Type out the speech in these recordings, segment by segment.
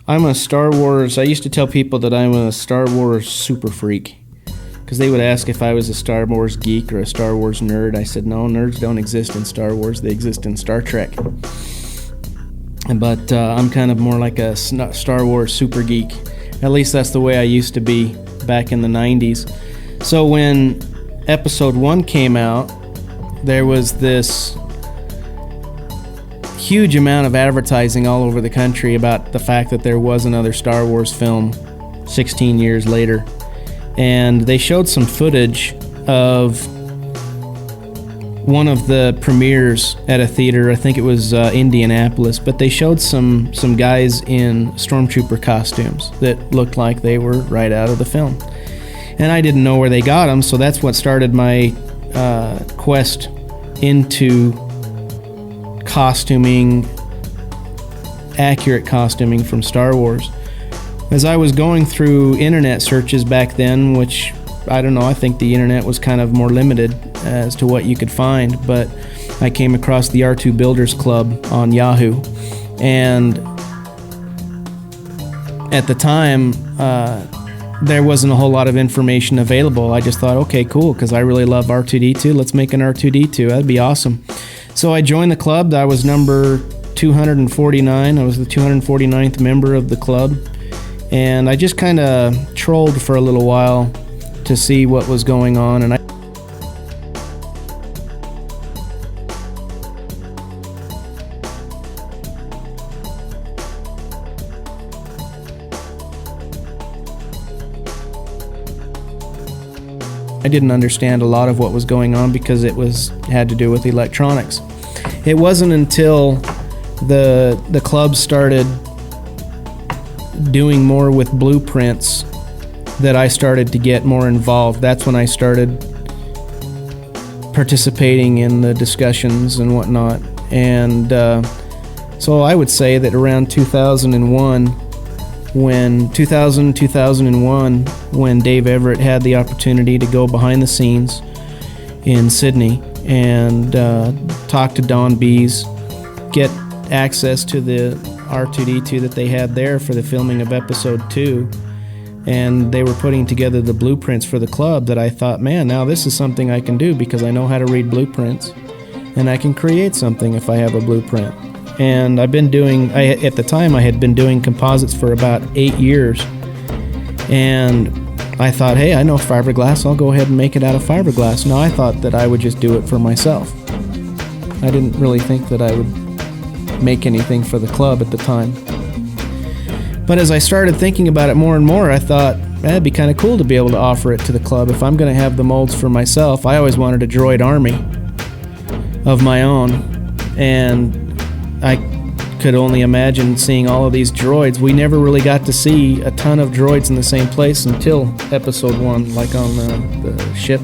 I'm a Star Wars. I used to tell people that I'm a Star Wars super freak because they would ask if I was a Star Wars geek or a Star Wars nerd. I said, no, nerds don't exist in Star Wars. They exist in Star Trek. But I'm kind of more like a Star Wars super geek. At least that's the way I used to be back in the 90s. So when Episode 1 came out, there was this huge amount of advertising all over the country about the fact that there was another Star Wars film 16 years later. And they showed some footage of one of the premieres at a theater. I think it was Indianapolis, but they showed some guys in stormtrooper costumes that looked like they were right out of the film. And I didn't know where they got them, so that's what started my quest into costuming, accurate costuming from Star Wars. As I was going through internet searches back then, which, I don't know, I think the internet was kind of more limited as to what you could find, but I came across the R2 Builders Club on Yahoo, and at the time, there wasn't a whole lot of information available. I just thought, okay, cool, because I really love R2-D2, let's make an R2-D2, that'd be awesome. So I joined the club. I was number 249. I was the 249th member of the club. And I just kind of trolled for a little while to see what was going on. And I didn't understand a lot of what was going on because it had to do with electronics. It wasn't until the club started doing more with blueprints that I started to get more involved. That's when I started participating in the discussions and whatnot. And so I would say that around 2001, when Dave Everett had the opportunity to go behind the scenes in Sydney and talk to Don Bees, get access to the R2-D2 that they had there for the filming of Episode 2, and they were putting together the blueprints for the club, that I thought, man, now this is something I can do because I know how to read blueprints, and I can create something if I have a blueprint. And at the time I had been doing composites for about 8 years, and I thought, hey, I know fiberglass, I'll go ahead and make it out of fiberglass. Now I thought that I would just do it for myself. I didn't really think that I would make anything for the club at the time. But as I started thinking about it more and more, I thought, it'd be kind of cool to be able to offer it to the club. If I'm going to have the molds for myself, I always wanted a droid army of my own, and I could only imagine seeing all of these droids. We never really got to see a ton of droids in the same place until Episode 1, like on the ship,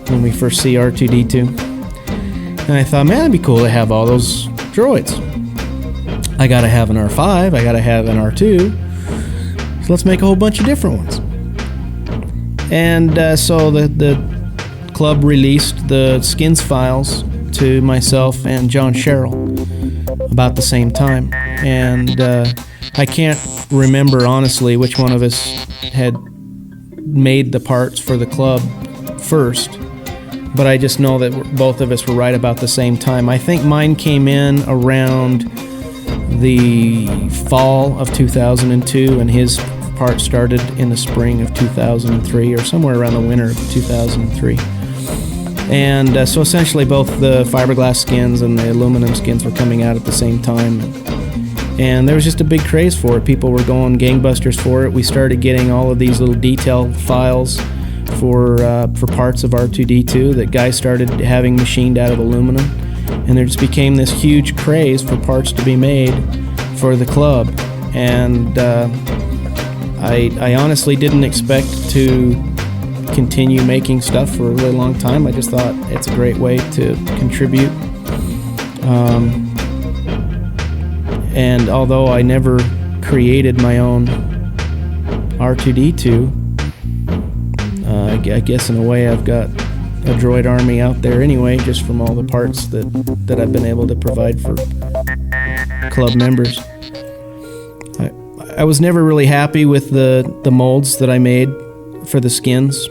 when we first see R2-D2. And I thought, man, it'd be cool to have all those droids. I gotta have an R5, I gotta have an R2, so let's make a whole bunch of different ones. And so the club released the skins files to myself and John Sherrill about the same time, and I can't remember honestly which one of us had made the parts for the club first, but I just know that both of us were right about the same time. I think mine came in around the fall of 2002, and his part started in the spring of 2003, or somewhere around the winter of 2003. And so essentially both the fiberglass skins and the aluminum skins were coming out at the same time. And there was just a big craze for it. People were going gangbusters for it. We started getting all of these little detail files for parts of R2-D2 that guys started having machined out of aluminum. And there just became this huge craze for parts to be made for the club. And I honestly didn't expect to continue making stuff for a really long time. I just thought it's a great way to contribute. And although I never created my own R2-D2, I guess in a way I've got a droid army out there anyway, just from all the parts that I've been able to provide for club members. I was never really happy with the molds that I made for the skins.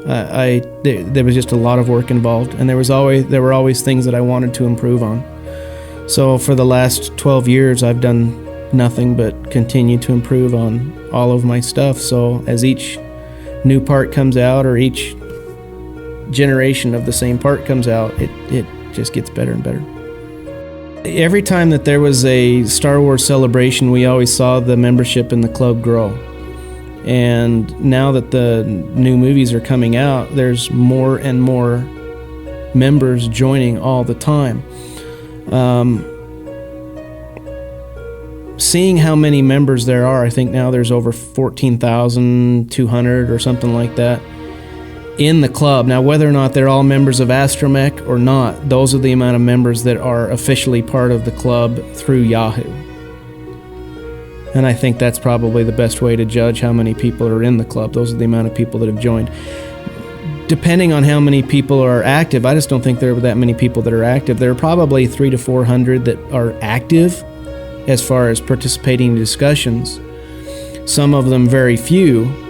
There was just a lot of work involved, and there were always things that I wanted to improve on. So for the last 12 years, I've done nothing but continue to improve on all of my stuff. So as each new part comes out, or each generation of the same part comes out, it just gets better and better. Every time that there was a Star Wars celebration, we always saw the membership in the club grow. And now that the new movies are coming out, there's more and more members joining all the time. Seeing how many members there are, I think now there's over 14,200 or something like that in the club. Now, whether or not they're all members of Astromech or not, those are the amount of members that are officially part of the club through Yahoo. And I think that's probably the best way to judge how many people are in the club. Those are the amount of people that have joined. Depending on how many people are active, I just don't think there are that many people that are active. There are probably 300 to 400 that are active as far as participating in discussions. Some of them very few.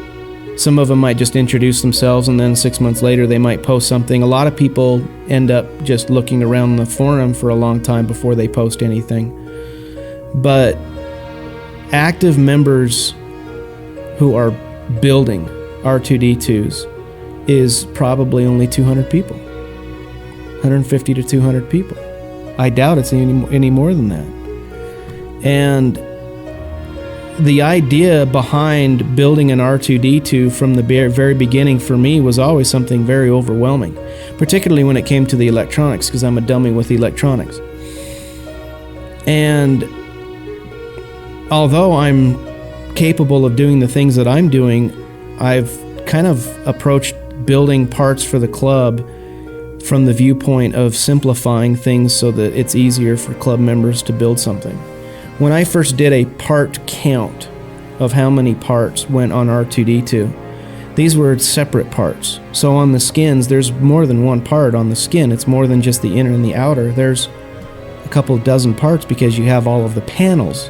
Some of them might just introduce themselves, and then 6 months later they might post something. A lot of people end up just looking around the forum for a long time before they post anything. But active members who are building R2-D2s is probably only 200 people. 150 to 200 people. I doubt it's any more than that. And the idea behind building an R2-D2 from the very beginning for me was always something very overwhelming, particularly when it came to the electronics, because I'm a dummy with electronics. And although I'm capable of doing the things that I'm doing, I've kind of approached building parts for the club from the viewpoint of simplifying things so that it's easier for club members to build something. When I first did a part count of how many parts went on R2-D2, these were separate parts. So on the skins, there's more than one part on the skin. It's more than just the inner and the outer. There's a couple dozen parts because you have all of the panels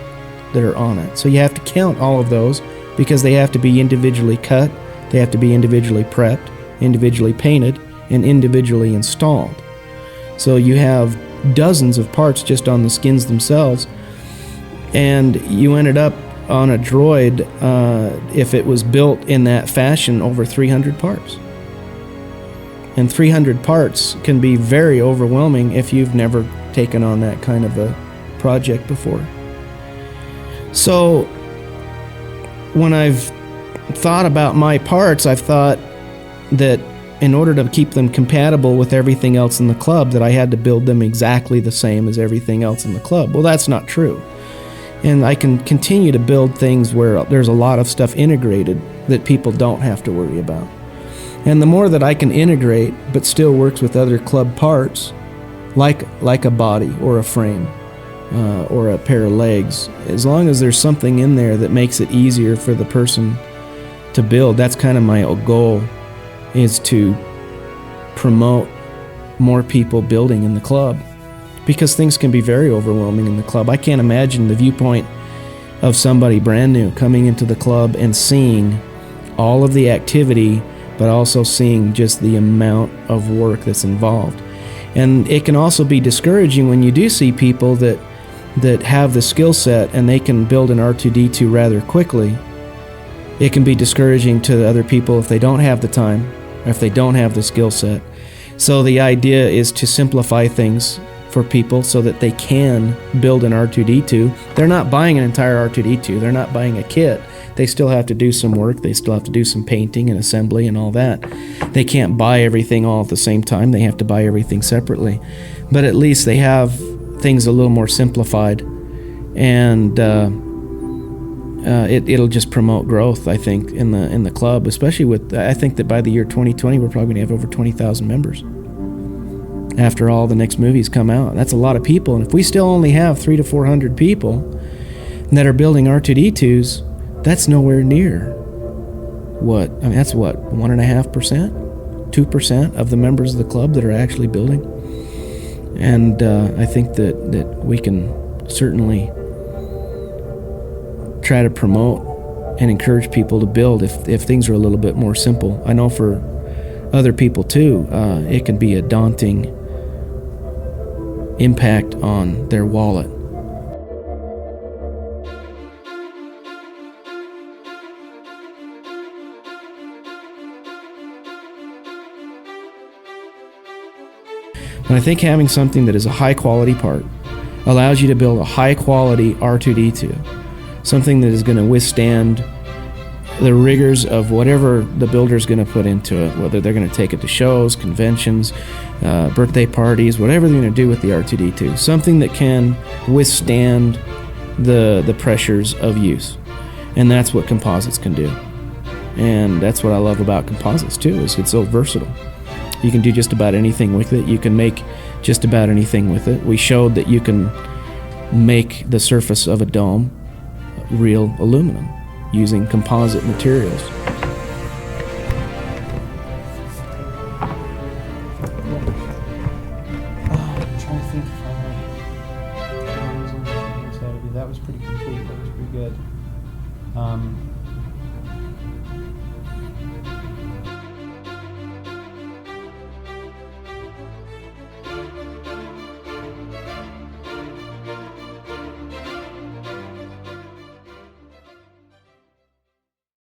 that are on it. So you have to count all of those because they have to be individually cut, they have to be individually prepped, individually painted, and individually installed. So you have dozens of parts just on the skins themselves. And you ended up on a droid, if it was built in that fashion, over 300 parts. And 300 parts can be very overwhelming if you've never taken on that kind of a project before. So when I've thought about my parts, I've thought that in order to keep them compatible with everything else in the club, that I had to build them exactly the same as everything else in the club. Well, that's not true. And I can continue to build things where there's a lot of stuff integrated that people don't have to worry about. And the more that I can integrate, but still works with other club parts, like a body or a frame or a pair of legs, as long as there's something in there that makes it easier for the person to build, that's kind of my goal, is to promote more people building in the club. Because things can be very overwhelming in the club. I can't imagine the viewpoint of somebody brand new coming into the club and seeing all of the activity, but also seeing just the amount of work that's involved. And it can also be discouraging when you do see people that have the skill set and they can build an R2-D2 rather quickly. It can be discouraging to other people if they don't have the time, or if they don't have the skill set. So the idea is to simplify things for people so that they can build an R2-D2. They're not buying an entire R2-D2. They're not buying a kit. They still have to do some work. They still have to do some painting and assembly and all that. They can't buy everything all at the same time. They have to buy everything separately. But at least they have things a little more simplified, and it'll just promote growth, I think, in the club, especially with, I think that by the year 2020, we're probably going to have over 20,000 members. After all the next movies come out. That's a lot of people. And if we still only have 300 to 400 people that are building R2-D2s, that's nowhere near that's 1.5%, 2% of the members of the club that are actually building. And I think that we can certainly try to promote and encourage people to build if things are a little bit more simple. I know for other people too, it can be a daunting impact on their wallet. And I think having something that is a high quality part allows you to build a high quality R2-D2, something that is going to withstand the rigors of whatever the builder's going to put into it, whether they're going to take it to shows, conventions, birthday parties, whatever they're going to do with the R2-D2, something that can withstand the pressures of use. And that's what composites can do. And that's what I love about composites too, is it's so versatile. You can do just about anything with it. You can make just about anything with it. We showed that you can make the surface of a dome real aluminum using composite materials. I'm trying to think if I had that was pretty complete. That was pretty good.